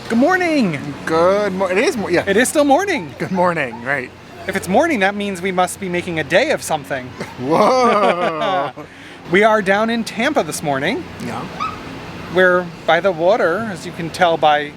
Good morning. It is, yeah. It is still morning. Good morning, right. If it's morning, that means we must be making a day of something. Whoa. We are down in Tampa this morning. Yeah. We're by the water, as you can tell by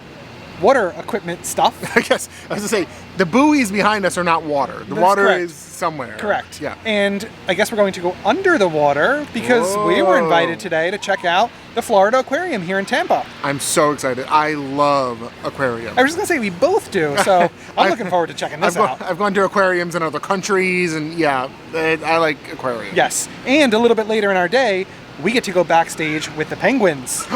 water equipment stuff. I guess, I was gonna say, the buoys behind us are not water. The That's water correct. is somewhere. Correct. Yeah. And I guess we're going to go under the water because we were invited today to check out the Florida Aquarium here in Tampa. I'm so excited. I love aquariums. I was just going to say we both do, so I'm looking forward to checking this out. I've gone to aquariums in other countries, and yeah, I like aquariums. Yes. And a little bit later in our day, we get to go backstage with the penguins.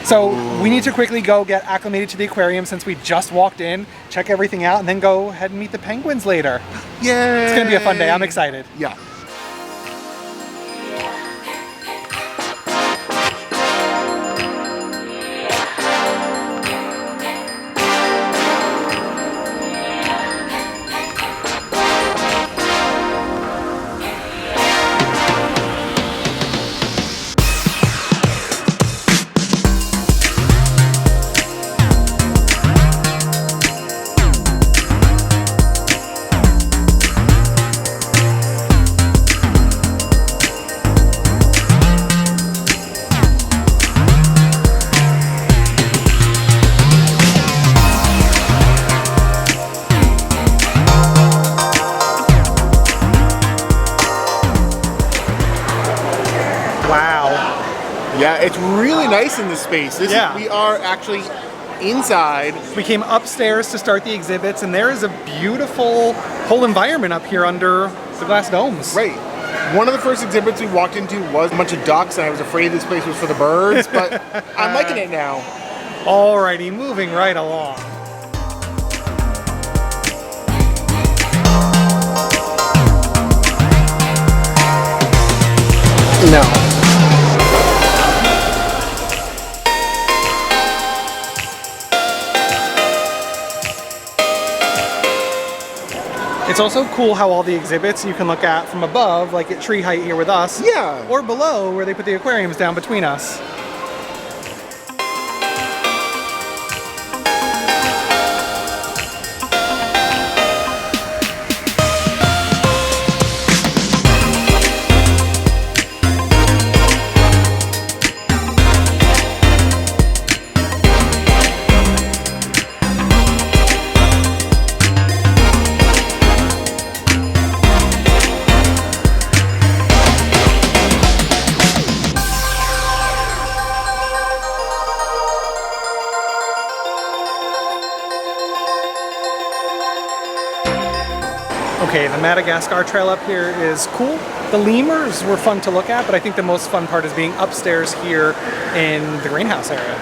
So we need to quickly go get acclimated to the aquarium since we just walked in, check everything out, and then go ahead and meet the penguins later. Yay! It's going to be a fun day. I'm excited. Yeah. Yeah, it's really nice in this space. We are actually inside. We came upstairs to start the exhibits, and there is a beautiful whole environment up here under the glass domes. Right. One of the first exhibits we walked into was a bunch of ducks, and I was afraid this place was for the birds, but I'm liking it now. Alrighty, moving right along. No. It's also cool how all the exhibits you can look at from above, like at tree height here with us, or below where they put the aquariums down between us. Okay, the Madagascar trail up here is cool. The lemurs were fun to look at, but I think the most fun part is being upstairs here in the greenhouse area.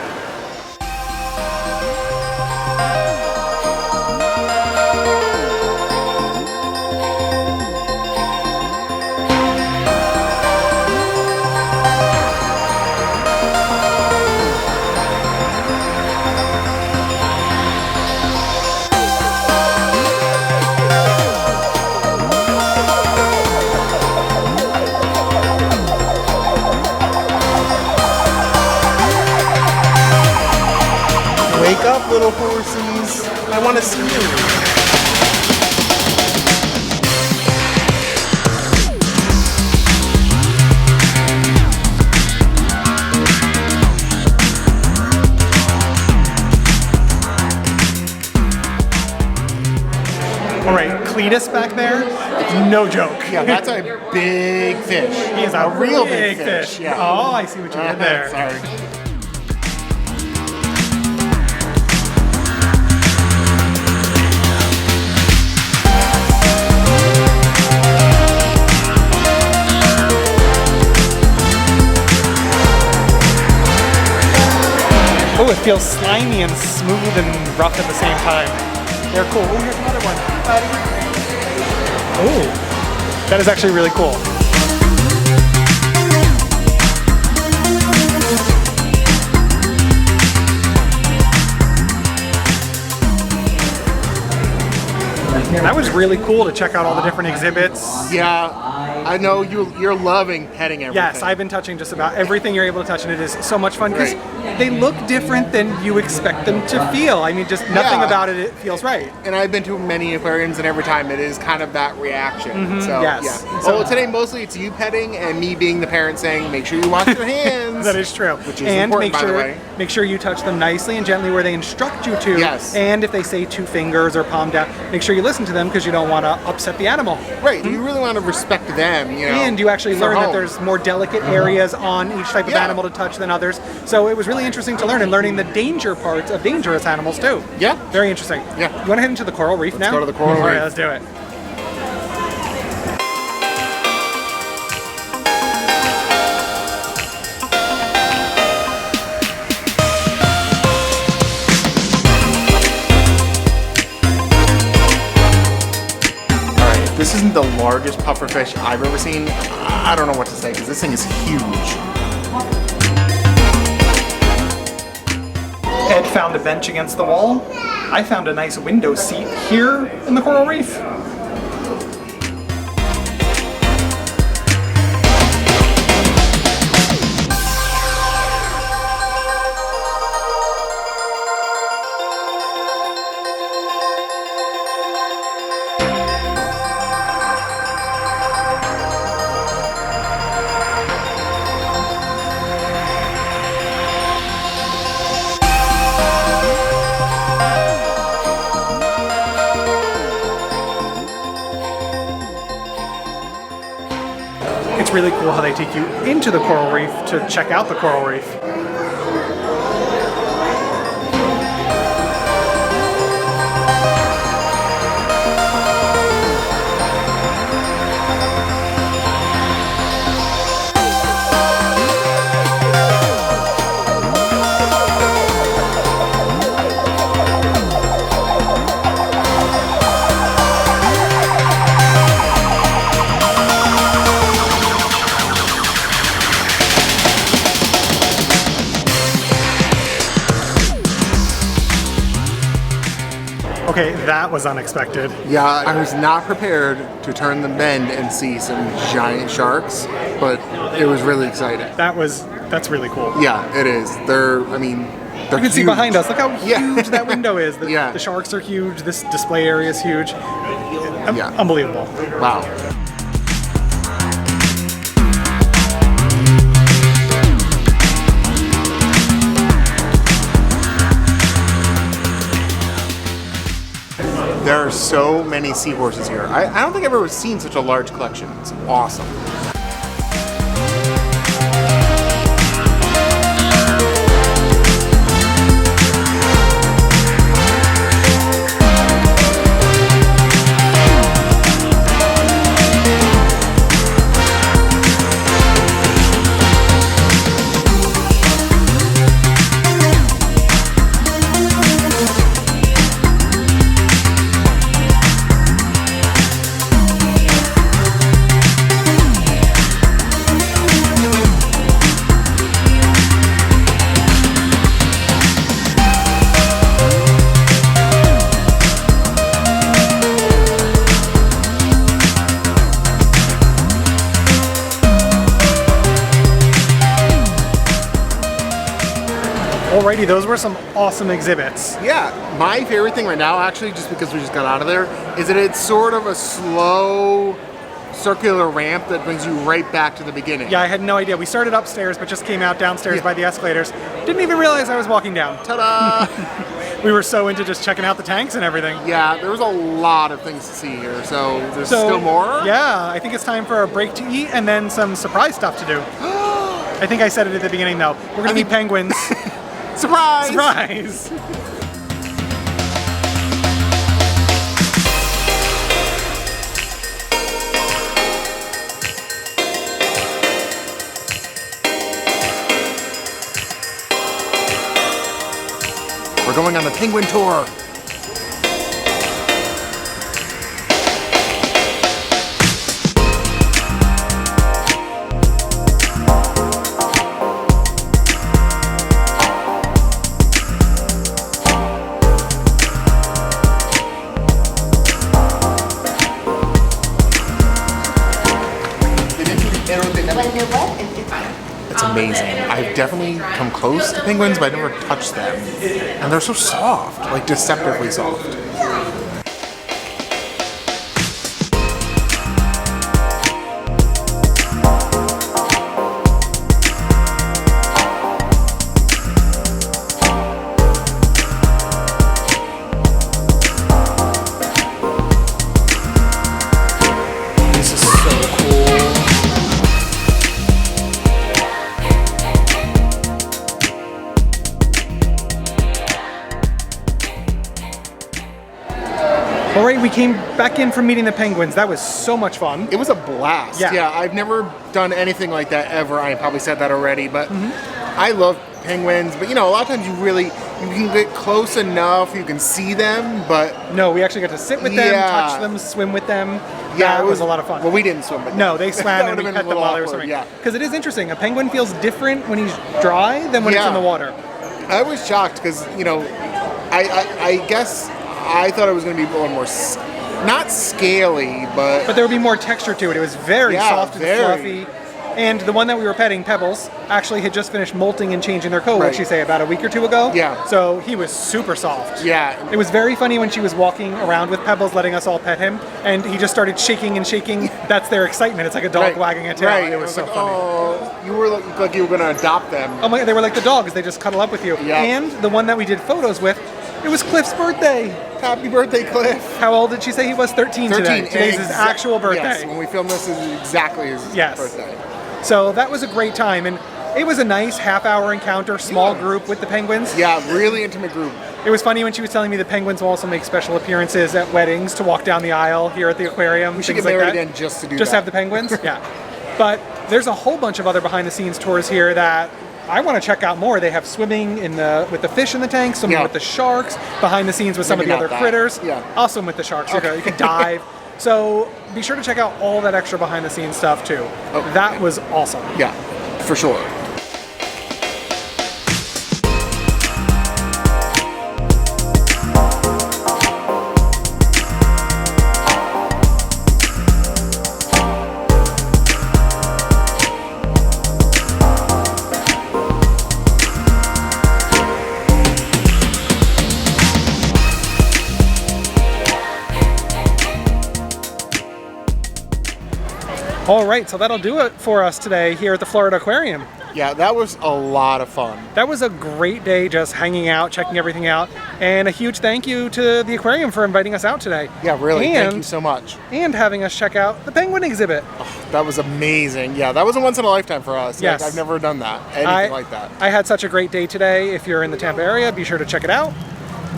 Wake up, little horsies. I want to see you. All right, Cletus back there, no joke. Yeah, that's a big fish. He is a real big big fish. Yeah. Oh, I see what you did there. Sorry. Oh, it feels slimy and smooth and rough at the same time. They're cool. Oh, here's another one. Oh, that is actually really cool. That was really cool to check out all the different exhibits. Yeah, I know you're loving petting everything. Yes, I've been touching just about everything you're able to touch, and it is so much fun because they look different than you expect them to feel. I mean, just nothing about it feels right. And I've been to many aquariums, and every time it is kind of that reaction. So, yes. yeah. So, today mostly it's you petting and me being the parent saying, make sure you wash your hands. That is true. Which is important, by the way. Make sure you touch them nicely and gently where they instruct you to. Yes. And if they say 2 fingers or palm down, make sure you listen to them because you don't want to upset the animal. Right. You really want to respect them, you know. And you actually learn that there's more delicate areas on each type of animal to touch than others. So it was really interesting to learn, and learning the danger parts of dangerous animals too. Yeah. Very interesting. Yeah. You want to head into the coral reef now? Let's go to the coral reef. All right, let's do it. This isn't the largest pufferfish I've ever seen. I don't know what to say because this thing is huge. Ed found a bench against the wall. I found a nice window seat here in the coral reef. It's really cool how they take you into the coral reef to check out the coral reef. Okay, that was unexpected. Yeah, I was not prepared to turn the bend and see some giant sharks, but it was really exciting. That's really cool. Yeah, it is. They're You can see behind us. Look how huge that window is. Yeah. The sharks are huge. This display area is huge. Unbelievable. Wow. There are so many seahorses here. I don't think I've ever seen such a large collection. It's awesome. Alrighty, those were some awesome exhibits. Yeah, my favorite thing right now, actually, just because we just got out of there, is that it's sort of a slow circular ramp that brings you right back to the beginning. Yeah, I had no idea. We started upstairs, but just came out downstairs by the escalators. Didn't even realize I was walking down. Ta-da! We were so into just checking out the tanks and everything. Yeah, there was a lot of things to see here, so there's still more? Yeah, I think it's time for a break to eat and then some surprise stuff to do. I think I said it at the beginning, though. We're going to meet penguins. Surprise! Surprise! We're going on the penguin tour. amazing. I've definitely come close to penguins, but I never touched them. And they're so soft, like deceptively soft. All right, we came back in from meeting the penguins. That was so much fun. It was a blast. Yeah. Yeah, I've never done anything like that ever. I probably said that already, but I love penguins. But you know, a lot of times you can get close enough, you can see them, but No, we actually got to sit with them, touch them, swim with them. yeah, That was a lot of fun. Well, we didn't swim, but No, they swam and we would've pet been a them little while they were awkward, swimming. yeah. Because it is interesting. A penguin feels different when he's dry than when it's in the water. I was shocked because, you know, I guess I thought it was going to be a little more, not scaly, But there would be more texture to it. It was very Yeah, soft and very. fluffy. And the one that we were petting, Pebbles, actually had just finished molting and changing their coat, Right. what'd she say, about a week or two ago? Yeah. So he was super soft. Yeah. It was very funny when she was walking around with Pebbles, letting us all pet him, and he just started shaking and shaking. That's their excitement. It's like a dog Right. wagging a tail. Right. It was so like, funny. oh, you were like you were going to adopt them. Oh my, they were like the dogs. They just cuddle up with you. Yeah. And the one that we did photos with, it was Cliff's birthday. Happy birthday, Cliff. How old did she say he was? 13 today. Today's his actual birthday. Yes, when we filmed this, is exactly his birthday. So that was a great time, and it was a nice half-hour encounter, small group with the penguins. Yeah, really intimate group. It was funny when she was telling me the penguins will also make special appearances at weddings to walk down the aisle here at the aquarium. We should things get like married that. again just to do Just that. have the penguins? Yeah. But there's a whole bunch of other behind-the-scenes tours here that I want to check out more. They have swimming with the fish in the tank, swimming with the sharks, behind the scenes with some Maybe of the not other that. critters. Yeah. I'll swim with the sharks. You can dive. So be sure to check out all that extra behind-the-scenes stuff too. Oh, that was awesome. Yeah, for sure. All right, so that'll do it for us today here at the Florida Aquarium. Yeah, that was a lot of fun. That was a great day just hanging out, checking everything out, and a huge thank you to the aquarium for inviting us out today. Yeah, really, and, thank you so much. And having us check out the penguin exhibit. Oh, that was amazing. Yeah, that was a once in a lifetime for us. Yes. Like, I've never done that, anything like that. I had such a great day today. If you're in the Tampa area, be sure to check it out.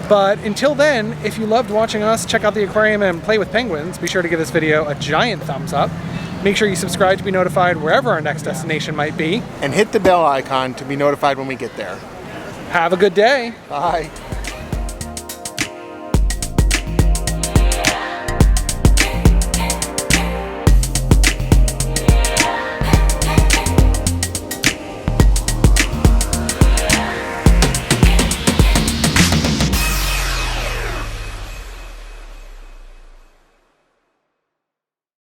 But until then, if you loved watching us check out the aquarium and play with penguins, be sure to give this video a giant thumbs up. Make sure you subscribe to be notified wherever our next destination might be. And hit the bell icon to be notified when we get there. Have a good day. Bye.